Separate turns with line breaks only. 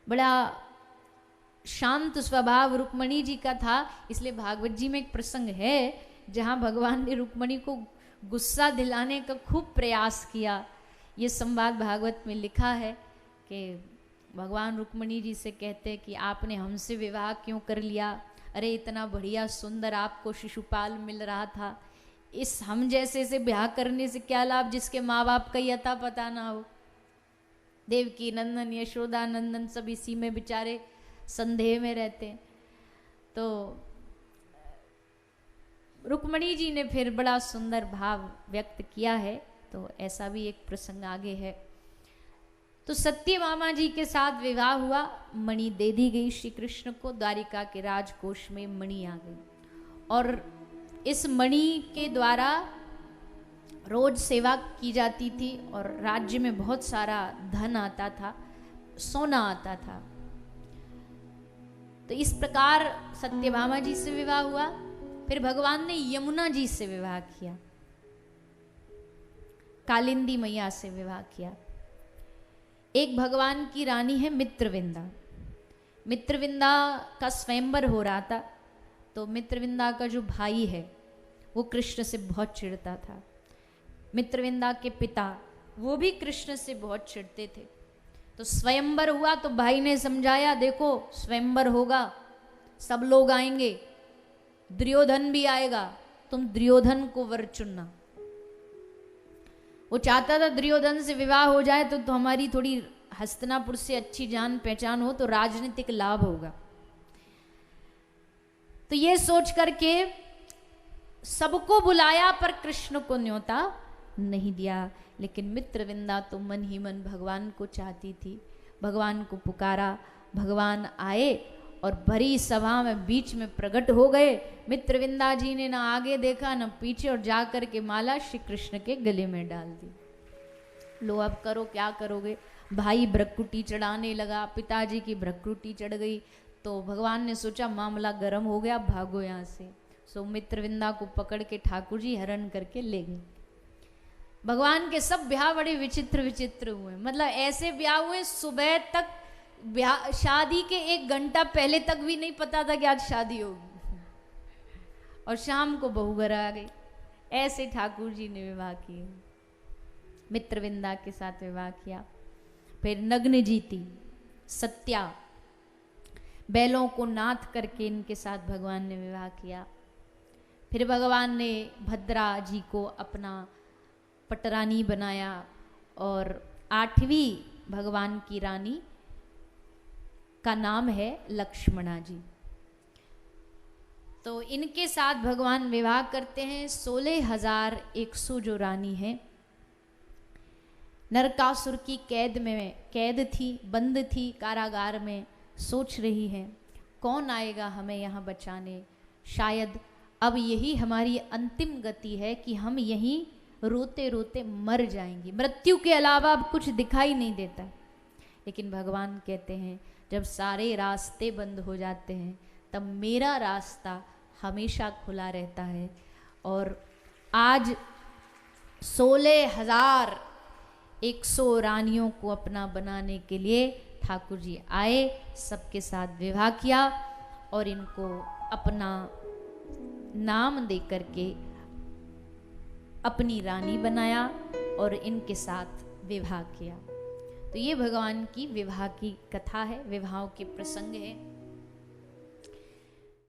बड़ा शांत स्वभाव रुक्मणी जी का था। इसलिए भागवत जी में एक प्रसंग है जहाँ भगवान ने रुक्मणी को गुस्सा दिलाने का खूब प्रयास किया। ये संवाद भागवत में लिखा है कि भगवान रुक्मणी जी से कहते कि आपने हमसे विवाह क्यों कर लिया? अरे इतना बढ़िया सुंदर आपको शिशुपाल मिल रहा था, इस हम जैसे से ब्याह करने से क्या लाभ जिसके माँ बाप का ही अता पता ना हो। देवकी नंदन यशोदा नंदन सब इसी में बेचारे संदेह में रहते हैं। तो रुक्मणी जी ने फिर बड़ा सुंदर भाव व्यक्त किया है। तो ऐसा भी एक प्रसंग आगे है। तो सत्यभामा जी के साथ विवाह हुआ, मणि दे दी गई श्री कृष्ण को। द्वारिका के राजकोष में मणि आ गई और इस मणि के द्वारा रोज सेवा की जाती थी और राज्य में बहुत सारा धन आता था, सोना आता था। तो इस प्रकार सत्यभामा जी से विवाह हुआ। फिर भगवान ने यमुना जी से विवाह किया, कालिंदी मैया से विवाह किया। एक भगवान की रानी है मित्रविंदा। मित्रविंदा का स्वयंवर हो रहा था। तो मित्रविंदा का जो भाई है वो कृष्ण से बहुत चिढ़ता था। मित्रविंदा के पिता वो भी कृष्ण से बहुत चिढ़ते थे। तो स्वयंवर हुआ तो भाई ने समझाया, देखो स्वयंवर होगा, सब लोग आएंगे, दुर्योधन भी आएगा, तुम दुर्योधन को वर चुनना। वो चाहता था दुर्योधन से विवाह हो जाए तो हमारी थोड़ी हस्तिनापुर से अच्छी जान पहचान हो तो राजनीतिक लाभ होगा। तो ये सोच करके सबको बुलाया पर कृष्ण को न्योता नहीं दिया। लेकिन मित्रविंदा तो मन ही मन भगवान को चाहती थी। भगवान को पुकारा, भगवान आए और भरी सभा में बीच में प्रकट हो गए। मित्रविंदा जी ने ना आगे देखा ना पीछे और जा कर के माला श्री कृष्ण के गले में डाल दी। लो अब करो क्या करोगे। भाई भ्रकुटी चढ़ाने लगा, पिताजी की भ्रकुटी चढ़ गई। तो भगवान ने सोचा मामला गर्म हो गया, भागो यहाँ से। सो मित्रविंदा को पकड़ के ठाकुर जी हरण करके ले गए। भगवान के सब ब्याह बड़े विचित्र विचित्र हुए। मतलब ऐसे ब्याह हुए सुबह तक, ब्याह शादी के 1 घंटा पहले तक भी नहीं पता था कि आज शादी होगी और शाम को बहू घर आ गई। ऐसे ठाकुर जी ने विवाह किए, मित्रविंदा के साथ विवाह किया। फिर नग्न जीती सत्या, बैलों को नाथ करके इनके साथ भगवान ने विवाह किया। फिर भगवान ने भद्रा जी को अपना पटरानी बनाया और 8वीं भगवान की रानी का नाम है लक्ष्मणा जी। तो इनके साथ भगवान विवाह करते हैं। 16,100 जो रानी है, नरकासुर की कैद थी, बंद थी कारागार में, सोच रही है कौन आएगा हमें यहाँ बचाने। शायद अब यही हमारी अंतिम गति है कि हम यहीं रोते रोते मर जाएंगे, मृत्यु के अलावा अब कुछ दिखाई नहीं देता। लेकिन भगवान कहते हैं जब सारे रास्ते बंद हो जाते हैं तब मेरा रास्ता हमेशा खुला रहता है। और आज 16,100 रानियों को अपना बनाने के लिए ठाकुर जी आए, सबके साथ विवाह किया और इनको अपना नाम दे करके अपनी रानी बनाया और इनके साथ विवाह किया। तो ये भगवान की विवाह की कथा है, विवाहों के प्रसंग है।